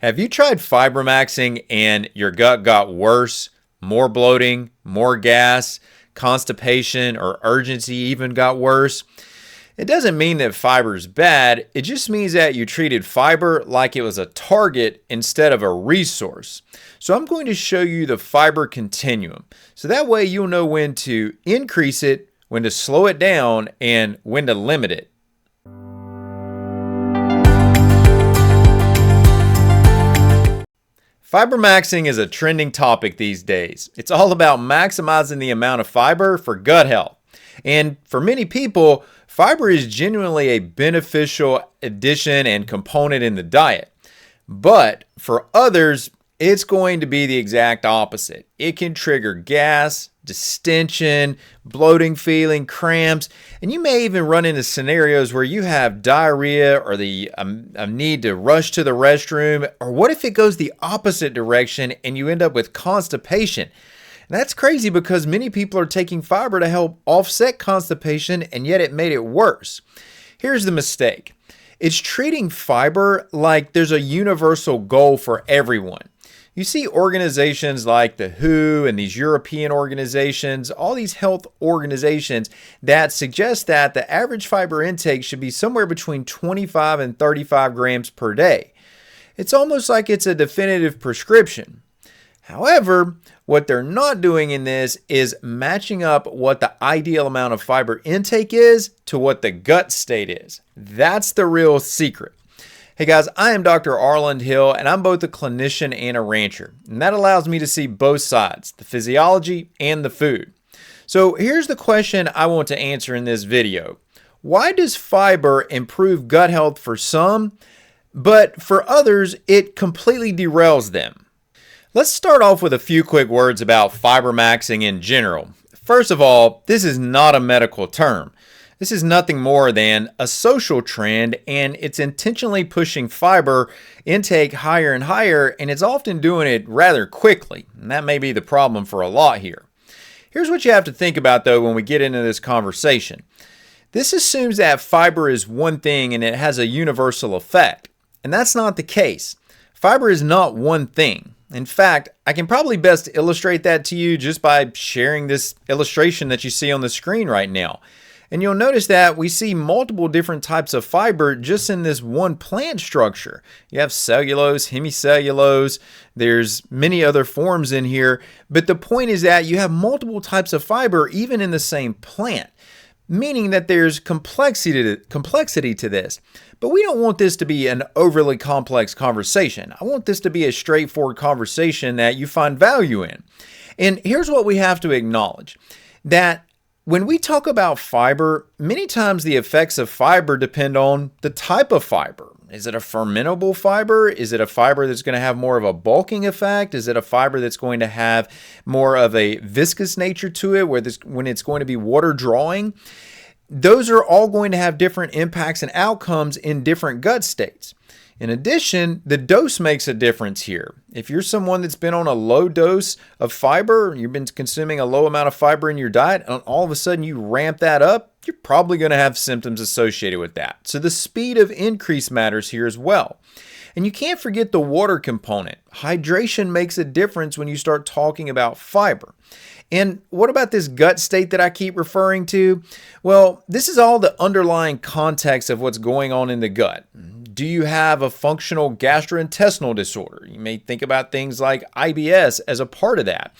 Have you tried Fibermaxxing and your gut got worse? More bloating, more gas, constipation, or urgency even got worse? It doesn't mean that fiber is bad. It just means that you treated fiber like it was a target instead of a resource. So I'm going to show you the fiber continuum. So that way you'll know when to increase it, when to slow it down, and when to limit it. Fibermaxxing is a trending topic these days. It's all about maximizing the amount of fiber for gut health. And for many people, fiber is genuinely a beneficial addition and component in the diet. But for others, it's going to be the exact opposite. It can trigger gas, distension, bloating feeling, cramps, and you may even run into scenarios where you have diarrhea or the need to rush to the restroom. Or what if it goes the opposite direction and you end up with constipation? And that's crazy because many people are taking fiber to help offset constipation, and yet it made it worse. Here's the mistake. It's treating fiber like there's a universal goal for everyone. You see organizations like the WHO and these European organizations, all these health organizations that suggest that the average fiber intake should be somewhere between 25 and 35 grams per day. It's almost like it's a definitive prescription. However, what they're not doing in this is matching up what the ideal amount of fiber intake is to what the gut state is. That's the real secret. Hey guys, I am Dr. Arland Hill, and I'm both a clinician and a rancher. And that allows me to see both sides, the physiology and the food. So here's the question I want to answer in this video. Why does fiber improve gut health for some, but for others, it completely derails them? Let's start off with a few quick words about Fibermaxxing in general. First of all, this is not a medical term. This is nothing more than a social trend, and it's intentionally pushing fiber intake higher and higher, and it's often doing it rather quickly. And that may be the problem for a lot here. Here's what you have to think about though when we get into this conversation. This assumes that fiber is one thing and it has a universal effect, and that's not the case. Fiber is not one thing. In fact, I can probably best illustrate that to you just by sharing this illustration that you see on the screen right now. And you'll notice that we see multiple different types of fiber just in this one plant structure. You have cellulose, hemicellulose, there's many other forms in here, but the point is that you have multiple types of fiber even in the same plant, meaning that there's complexity to this. But we don't want this to be an overly complex conversation. I want this to be a straightforward conversation that you find value in. And here's what we have to acknowledge, that when we talk about fiber, many times the effects of fiber depend on the type of fiber. Is it a fermentable fiber? Is it a fiber that's going to have more of a bulking effect? Is it a fiber that's going to have more of a viscous nature to it when it's going to be water drawing? Those are all going to have different impacts and outcomes in different gut states. In addition, the dose makes a difference here. If you're someone that's been on a low dose of fiber, you've been consuming a low amount of fiber in your diet, and all of a sudden you ramp that up, you're probably going to have symptoms associated with that. So the speed of increase matters here as well. And you can't forget the water component. Hydration makes a difference when you start talking about fiber. And what about this gut state that I keep referring to? Well, this is all the underlying context of what's going on in the gut. Do you have a functional gastrointestinal disorder? You may think about things like IBS as a part of that.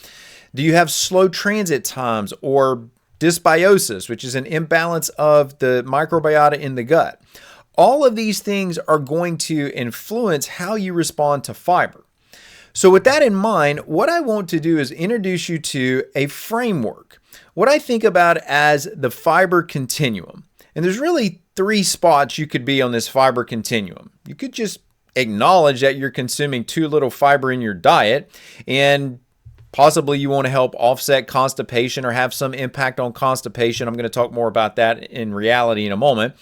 Do you have slow transit times or dysbiosis, which is an imbalance of the microbiota in the gut? All of these things are going to influence how you respond to fiber. So with that in mind, what I want to do is introduce you to a framework, what I think about as the fiber continuum. And there's really three spots you could be on this fiber continuum. You could just acknowledge that you're consuming too little fiber in your diet, and possibly you want to help offset constipation or have some impact on constipation. I'm going to talk more about that in reality in a moment.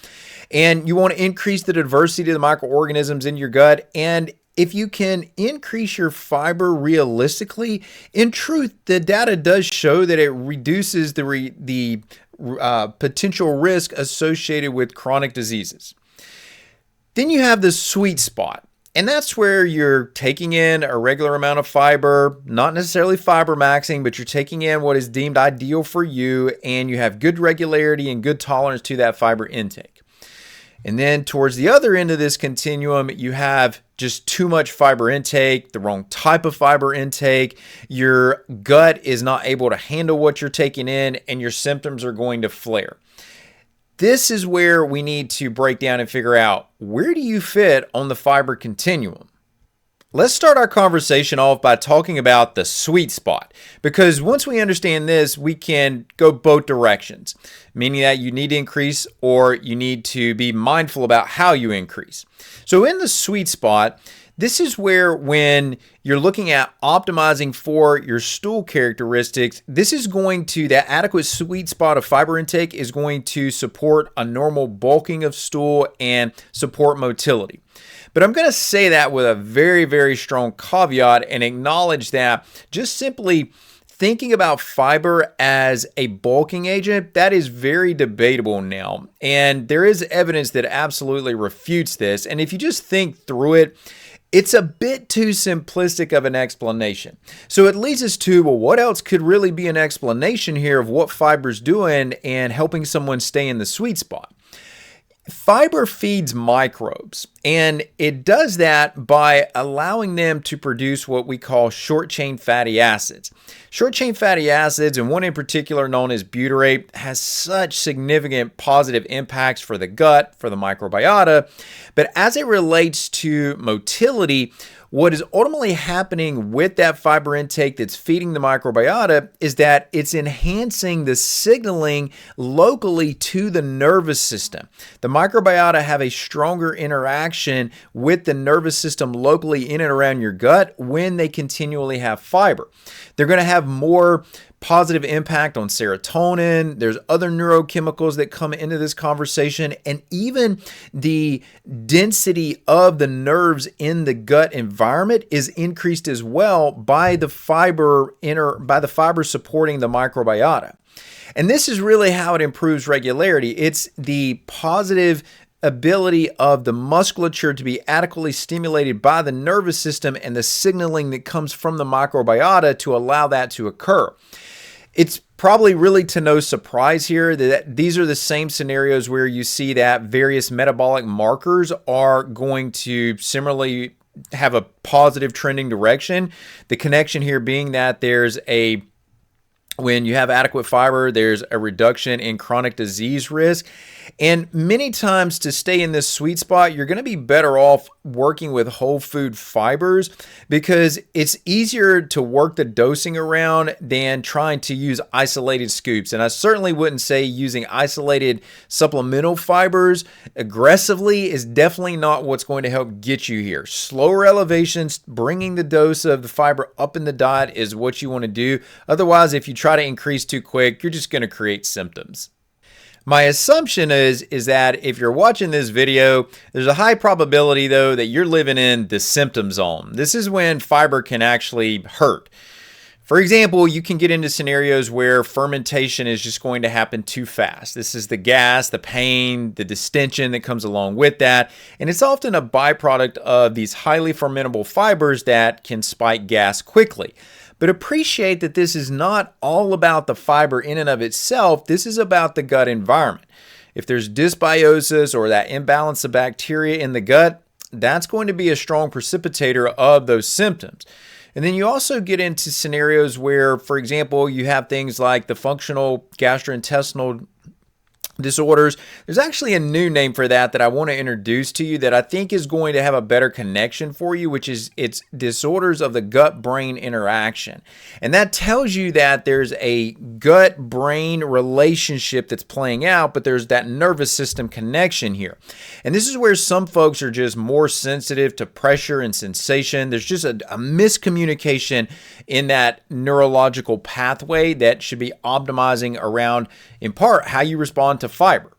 And you want to increase the diversity of the microorganisms in your gut. And if you can increase your fiber realistically, in truth, the data does show that it reduces the potential risk associated with chronic diseases. Then you have the sweet spot. And that's where you're taking in a regular amount of fiber, not necessarily fibermaxxing, but you're taking in what is deemed ideal for you, and you have good regularity and good tolerance to that fiber intake. And then towards the other end of this continuum, you have just too much fiber intake, the wrong type of fiber intake. Your gut is not able to handle what you're taking in, and your symptoms are going to flare. This is where we need to break down and figure out, where do you fit on the fiber continuum? Let's start our conversation off by talking about the sweet spot, because once we understand this, we can go both directions, meaning that you need to increase or you need to be mindful about how you increase. So in the sweet spot, this is where, when you're looking at optimizing for your stool characteristics, that adequate sweet spot of fiber intake is going to support a normal bulking of stool and support motility. But I'm going to say that with a very, very strong caveat and acknowledge that just simply thinking about fiber as a bulking agent, that is very debatable now. And there is evidence that absolutely refutes this. And if you just think through it, it's a bit too simplistic of an explanation. So it leads us to, well, what else could really be an explanation here of what fiber's doing and helping someone stay in the sweet spot? Fiber feeds microbes, and it does that by allowing them to produce what we call short-chain fatty acids. Short-chain fatty acids, and one in particular known as butyrate, has such significant positive impacts for the gut, for the microbiota. But as it relates to motility, what is ultimately happening with that fiber intake that's feeding the microbiota is that it's enhancing the signaling locally to the nervous system. The microbiota have a stronger interaction with the nervous system locally in and around your gut when they continually have fiber. They're going to have more positive impact on serotonin. There's other neurochemicals that come into this conversation, and even the density of the nerves in the gut environment is increased as well by the fiber supporting the microbiota. And this is really how it improves regularity. It's the positive ability of the musculature to be adequately stimulated by the nervous system and the signaling that comes from the microbiota to allow that to occur. It's probably really to no surprise here that these are the same scenarios where you see that various metabolic markers are going to similarly have a positive trending direction. The connection here being that when you have adequate fiber, there's a reduction in chronic disease risk. And many times, to stay in this sweet spot, you're going to be better off working with whole food fibers, because it's easier to work the dosing around than trying to use isolated scoops. And I certainly wouldn't say using isolated supplemental fibers aggressively is definitely not what's going to help get you here. Slower elevations, bringing the dose of the fiber up in the diet is what you want to do. Otherwise, if you try to increase too quick, you're just going to create symptoms. My assumption is that if you're watching this video, there's a high probability, though, that you're living in the symptom zone. This is when fiber can actually hurt. For example, you can get into scenarios where fermentation is just going to happen too fast. This is the gas, the pain, the distension that comes along with that. And it's often a byproduct of these highly fermentable fibers that can spike gas quickly. But appreciate that this is not all about the fiber in and of itself. This is about the gut environment. If there's dysbiosis or that imbalance of bacteria in the gut, that's going to be a strong precipitator of those symptoms. And then you also get into scenarios where, for example, you have things like the functional gastrointestinal disorders. There's actually a new name for that I want to introduce to you that I think is going to have a better connection for you, which is it's disorders of the gut-brain interaction. And that tells you that there's a gut-brain relationship that's playing out, but there's that nervous system connection here. And this is where some folks are just more sensitive to pressure and sensation. There's just a miscommunication in that neurological pathway that should be optimizing around, in part, how you respond to fiber.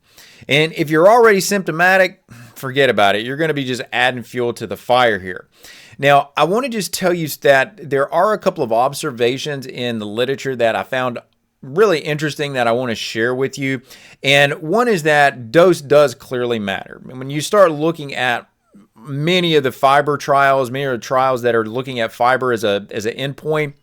And if you're already symptomatic, forget about it. You're going to be just adding fuel to the fire here. Now, I want to just tell you that there are a couple of observations in the literature that I found really interesting that I want to share with you. And one is that dose does clearly matter. When you start looking at many of the fiber trials, many of the trials that are looking at fiber as an endpoint,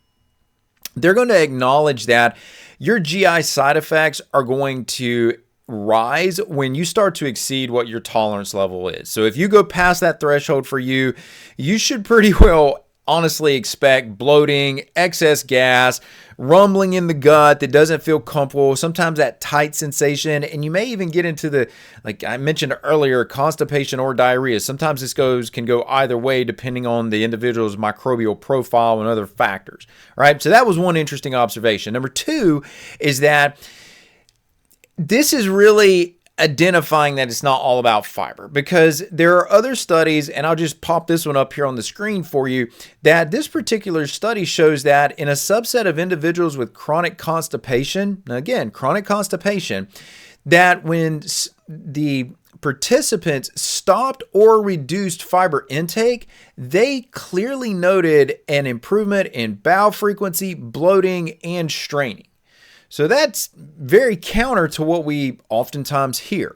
they're going to acknowledge that your GI side effects are going to rise when you start to exceed what your tolerance level is. So if you go past that threshold for you, you should pretty well honestly expect bloating, excess gas, rumbling in the gut that doesn't feel comfortable, sometimes that tight sensation, and you may even get into the, like I mentioned earlier, constipation or diarrhea. Sometimes this can go either way depending on the individual's microbial profile and other factors. All right, so that was one interesting observation. Number two is that this is really identifying that it's not all about fiber, because there are other studies, and I'll just pop this one up here on the screen for you, that this particular study shows that in a subset of individuals with chronic constipation, now again, chronic constipation, that when the participants stopped or reduced fiber intake, they clearly noted an improvement in bowel frequency, bloating, and straining. So that's very counter to what we oftentimes hear.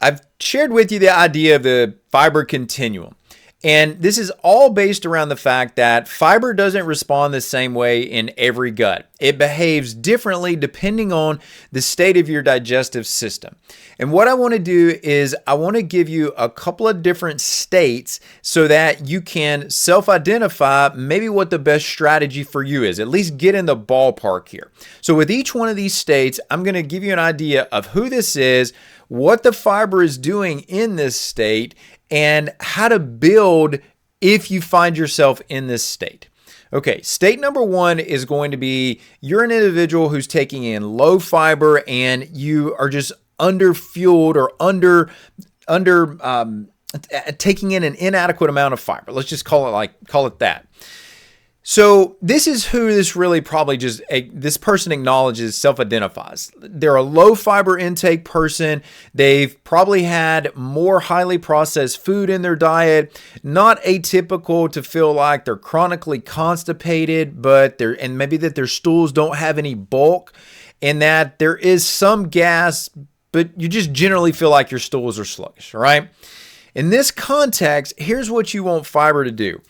I've shared with you the idea of the fiber continuum. And this is all based around the fact that fiber doesn't respond the same way in every gut. It behaves differently depending on the state of your digestive system. And what I want to do is I want to give you a couple of different states so that you can self-identify maybe what the best strategy for you is, at least get in the ballpark here. So with each one of these states, I'm going to give you an idea of who this is, what the fiber is doing in this state, and how to build if you find yourself in this state. Okay, state number one is going to be you're an individual who's taking in low fiber and you are just underfueled or taking in an inadequate amount of fiber. Let's just call it that. So this is who this really probably this person acknowledges, self-identifies. They're a low fiber intake person. They've probably had more highly processed food in their diet. Not atypical to feel like they're chronically constipated, and maybe that their stools don't have any bulk, and that there is some gas, but you just generally feel like your stools are sluggish, all right? In this context, here's what you want fiber to do.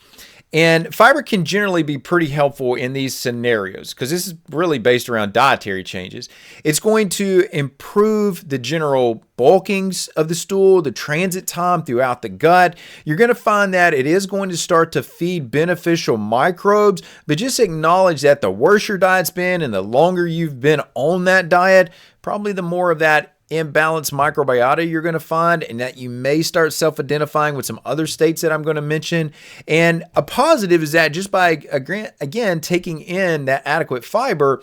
And fiber can generally be pretty helpful in these scenarios because this is really based around dietary changes. It's going to improve the general bulkings of the stool, the transit time throughout the gut. You're going to find that it is going to start to feed beneficial microbes, but just acknowledge that the worse your diet's been and the longer you've been on that diet, probably the more of that imbalanced microbiota you're going to find, and that you may start self-identifying with some other states that I'm going to mention. And a positive is that just by, again, taking in that adequate fiber,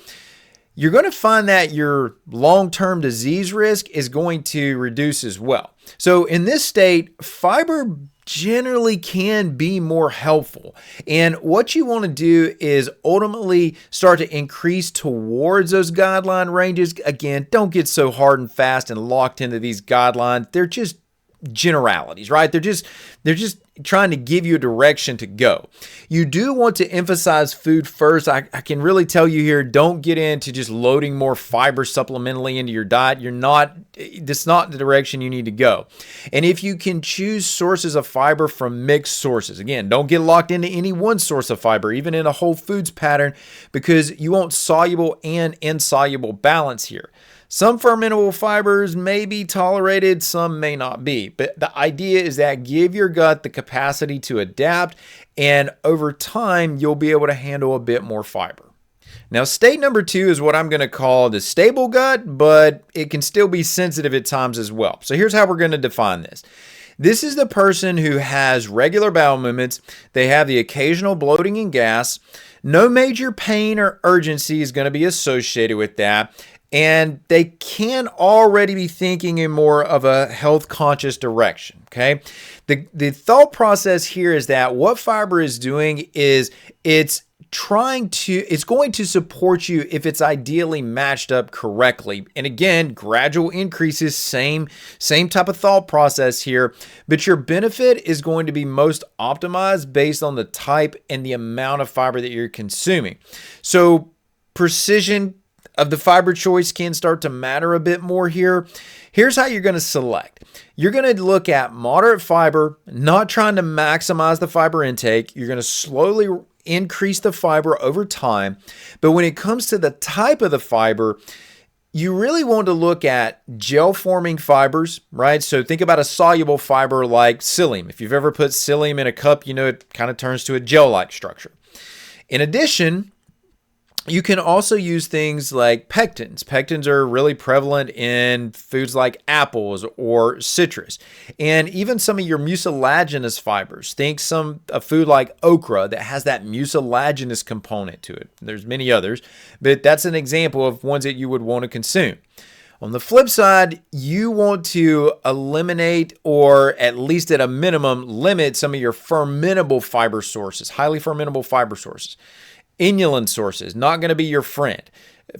you're going to find that your long-term disease risk is going to reduce as well. So in this state, fiber generally can be more helpful. And what you want to do is ultimately start to increase towards those guideline ranges. Again, don't get so hard and fast and locked into these guidelines. They're just generalities, right? They're just trying to give you a direction to go. You do want to emphasize food first. I can really tell you here, don't get into just loading more fiber supplementally into your diet. That's not the direction you need to go. And if you can choose sources of fiber from mixed sources, again, don't get locked into any one source of fiber, even in a whole foods pattern, because you want soluble and insoluble balance here. Some fermentable fibers may be tolerated, some may not be. But the idea is that give your gut the capacity to adapt, and over time, you'll be able to handle a bit more fiber. Now, state number two is what I'm going to call the stable gut, but it can still be sensitive at times as well. So here's how we're going to define this. This is the person who has regular bowel movements. They have the occasional bloating and gas. No major pain or urgency is going to be associated with that. And they can already be thinking in more of a health conscious direction, okay? The thought process here is that what fiber is doing is it's going to support you if it's ideally matched up correctly. And again, gradual increases, same type of thought process here, but your benefit is going to be most optimized based on the type and the amount of fiber that you're consuming. So precision of the fiber choice can start to matter a bit more here. Here's how you're going to select. You're going to look at moderate fiber, not trying to maximize the fiber intake. You're going to slowly increase the fiber over time. But when it comes to the type of the fiber, you really want to look at gel-forming fibers, right? So think about a soluble fiber like psyllium. If you've ever put psyllium in a cup, you know it kind of turns to a gel-like structure. In addition, you can also use things like pectins. Pectins are really prevalent in foods like apples or citrus. And even some of your mucilaginous fibers. Think a food like okra that has that mucilaginous component to it. There's many others, but that's an example of ones that you would want to consume. On the flip side, you want to eliminate, or at least at a minimum, limit some of your fermentable fiber sources, highly fermentable fiber sources. Inulin sources, not going to be your friend.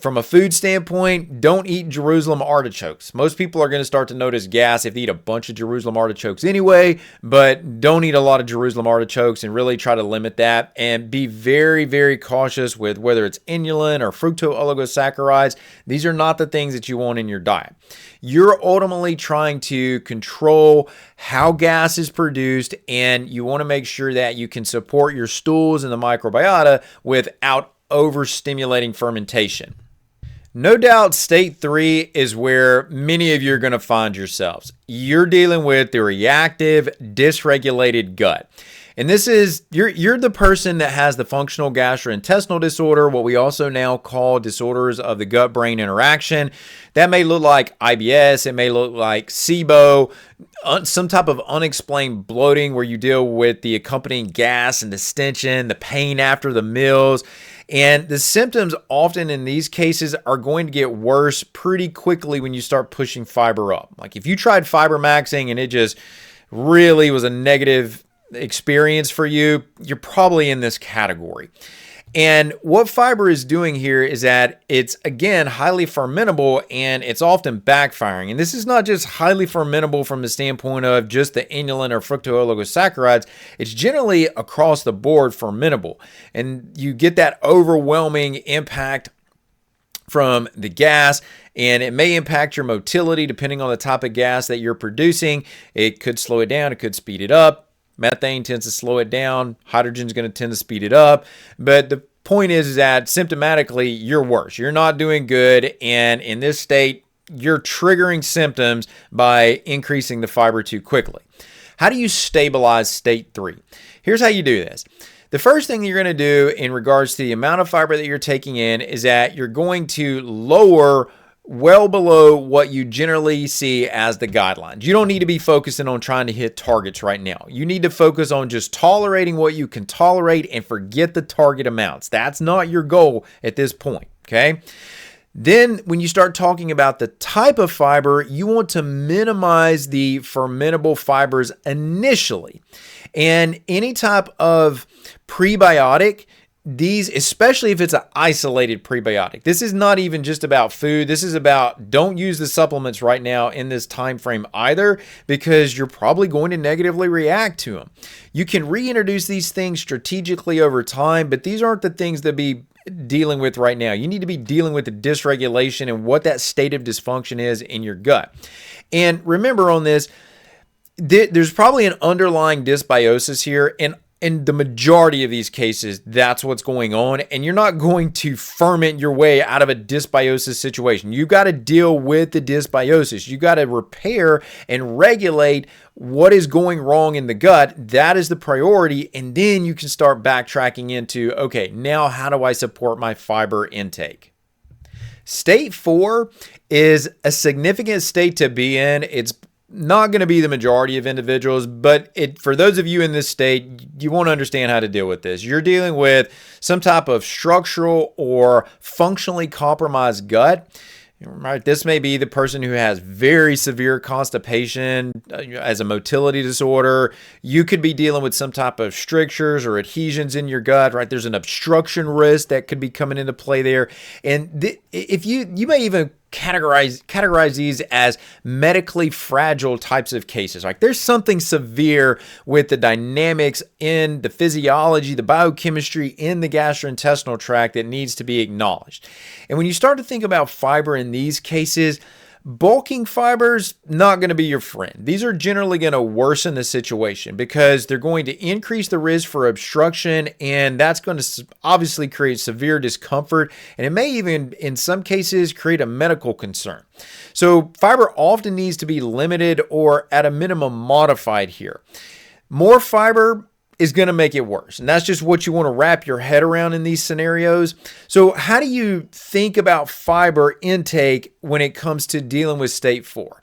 From a food standpoint, don't eat Jerusalem artichokes. Most people are going to start to notice gas if they eat a bunch of Jerusalem artichokes anyway, but don't eat a lot of Jerusalem artichokes and really try to limit that. And be very, very cautious with whether it's inulin or fructooligosaccharides. These are not the things that you want in your diet. You're ultimately trying to control how gas is produced, and you want to make sure that you can support your stools and the microbiota without overstimulating fermentation. No doubt state 3 is where many of you are going to find yourselves. You're dealing with the reactive, dysregulated gut. And this is, you're the person that has the functional gastrointestinal disorder, what we also now call disorders of the gut-brain interaction. That may look like IBS, it may look like SIBO, some type of unexplained bloating where you deal with the accompanying gas and distension, the pain after the meals. And the symptoms often in these cases are going to get worse pretty quickly when you start pushing fiber up. Like if you tried Fibermaxxing and it just really was a negative experience for you, you're probably in this category. And what fiber is doing here is that it's, again, highly fermentable and it's often backfiring. And this is not just highly fermentable from the standpoint of just the inulin or fructooligosaccharides. It's generally across the board fermentable. And you get that overwhelming impact from the gas, and it may impact your motility depending on the type of gas that you're producing. It could slow it down, it could speed it up. Methane tends to slow it down. Hydrogen is going to tend to speed it up. But the point is that symptomatically, you're worse. You're not doing good. And in this state, you're triggering symptoms by increasing the fiber too quickly. How do you stabilize state 3? Here's how you do this. The first thing you're going to do in regards to the amount of fiber that you're taking in is that you're going to lower well below what you generally see as the guidelines. You don't need to be focusing on trying to hit targets right now. You need to focus on just tolerating what you can tolerate and forget the target amounts. That's not your goal at this point, okay? Then when you start talking about the type of fiber, you want to minimize the fermentable fibers initially. And any type of prebiotic, these, especially if it's an isolated prebiotic. This is not even just about food. This is about, don't use the supplements right now in this time frame either, because you're probably going to negatively react to them. You can reintroduce these things strategically over time, but these aren't the things to be dealing with right now. You need to be dealing with the dysregulation and what that state of dysfunction is in your gut. And remember on this, there's probably an underlying dysbiosis here, and in the majority of these cases, that's what's going on. And you're not going to ferment your way out of a dysbiosis situation. You got to deal with the dysbiosis. You got to repair and regulate what is going wrong in the gut. That is the priority. And then you can start backtracking into, okay, now how do I support my fiber intake? State 4 is a significant state to be in. It's not going to be the majority of individuals, but for those of you in this state, you want to understand how to deal with this. You're dealing with some type of structural or functionally compromised gut. Right? This may be the person who has very severe constipation as a motility disorder. You could be dealing with some type of strictures or adhesions in your gut, right? There's an obstruction risk that could be coming into play there. And if you may even categorize these as medically fragile types of cases. Like there's something severe with the dynamics in the physiology, the biochemistry in the gastrointestinal tract that needs to be acknowledged. And when you start to think about fiber in these cases, bulking fibers, not going to be your friend. These are generally going to worsen the situation because they're going to increase the risk for obstruction, and that's going to obviously create severe discomfort, and it may even, in some cases, create a medical concern. So fiber often needs to be limited or at a minimum modified here. More fiber is going to make it worse. And that's just what you want to wrap your head around in these scenarios. So how do you think about fiber intake when it comes to dealing with state 4?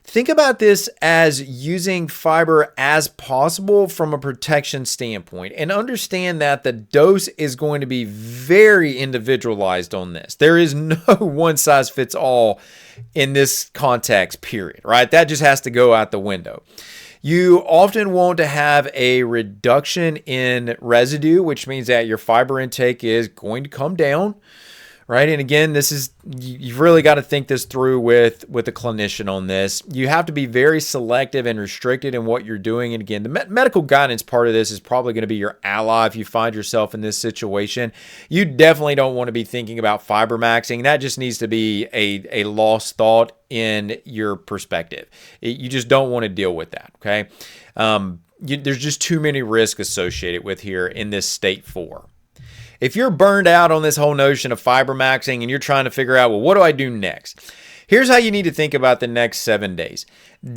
Think about this as using fiber as possible from a protection standpoint, and understand that the dose is going to be very individualized on this. There is no one size fits all in this context, period, right? That just has to go out the window. You often want to have a reduction in residue, which means that your fiber intake is going to come down, right? And again, you've really got to think this through with a clinician on this. You have to be very selective and restricted in what you're doing. And again, the medical guidance part of this is probably going to be your ally if you find yourself in this situation. You definitely don't want to be thinking about Fibermaxxing. That just needs to be a lost thought in your perspective. You just don't want to deal with that, okay? There's just too many risks associated with here in this state 4. If you're burned out on this whole notion of Fibermaxxing and you're trying to figure out, well, what do I do next? Here's how you need to think about the next 7 days.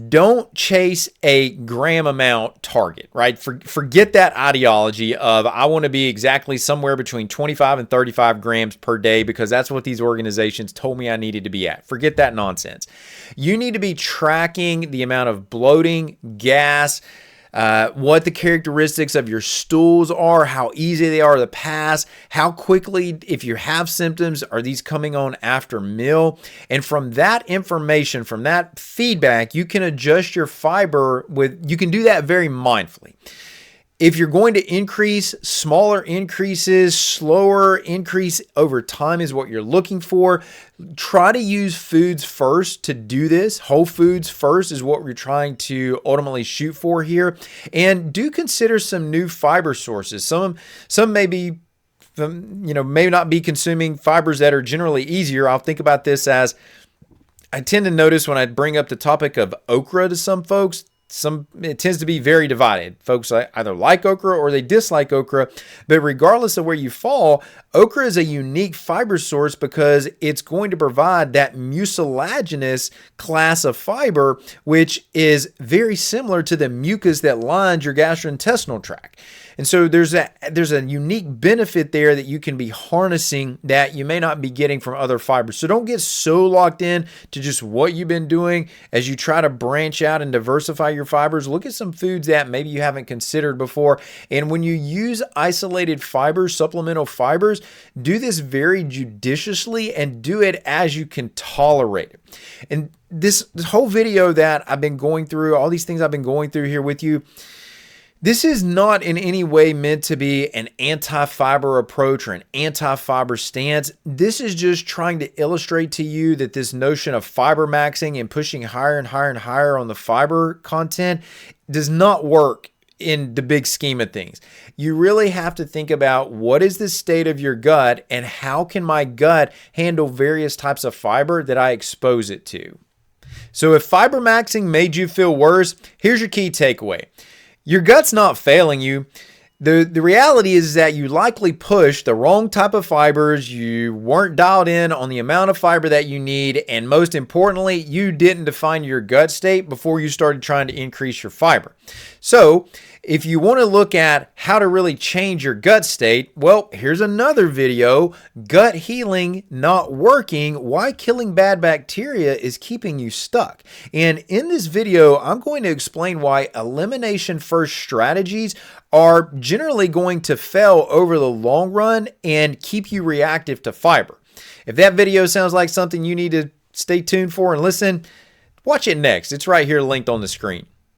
Don't chase a gram amount target, right? Forget that ideology of I want to be exactly somewhere between 25 and 35 grams per day because that's what these organizations told me I needed to be at. Forget that nonsense. You need to be tracking the amount of bloating, gas, what the characteristics of your stools are, how easy they are to pass, how quickly, if you have symptoms, are these coming on after meal? And from that information, from that feedback, you can adjust your fiber you can do that very mindfully. If you're going to increase, smaller increases, slower increase over time is what you're looking for. Try to use foods first to do this. Whole foods first is what we're trying to ultimately shoot for here. And do consider some new fiber sources. Some may be, may not be consuming fibers that are generally easier. I'll think about this as I tend to notice when I bring up the topic of okra to some folks, it tends to be very divided. Folks either like okra or they dislike okra, but regardless of where you fall, okra is a unique fiber source because it's going to provide that mucilaginous class of fiber, which is very similar to the mucus that lines your gastrointestinal tract. And so there's a unique benefit there that you can be harnessing that you may not be getting from other fibers. So don't get so locked in to just what you've been doing as you try to branch out and diversify your fibers. Look at some foods that maybe you haven't considered before. And when you use isolated fibers, supplemental fibers, do this very judiciously and do it as you can tolerate it. And this whole video that I've been going through, all these things I've been going through here with you, this is not in any way meant to be an anti-fiber approach or an anti-fiber stance. This is just trying to illustrate to you that this notion of Fibermaxxing and pushing higher and higher and higher on the fiber content does not work in the big scheme of things. You really have to think about what is the state of your gut and how can my gut handle various types of fiber that I expose it to. So if Fibermaxxing made you feel worse, here's your key takeaway. Your gut's not failing you. The reality is that you likely pushed the wrong type of fibers, you weren't dialed in on the amount of fiber that you need, and most importantly, you didn't define your gut state before you started trying to increase your fiber. So, if you want to look at how to really change your gut state, well, here's another video, Gut Healing Not Working, Why Killing Bad Bacteria is Keeping You Stuck. And in this video, I'm going to explain why elimination first strategies are generally going to fail over the long run and keep you reactive to fiber. If that video sounds like something you need to stay tuned for and listen, watch it next. It's right here linked on the screen.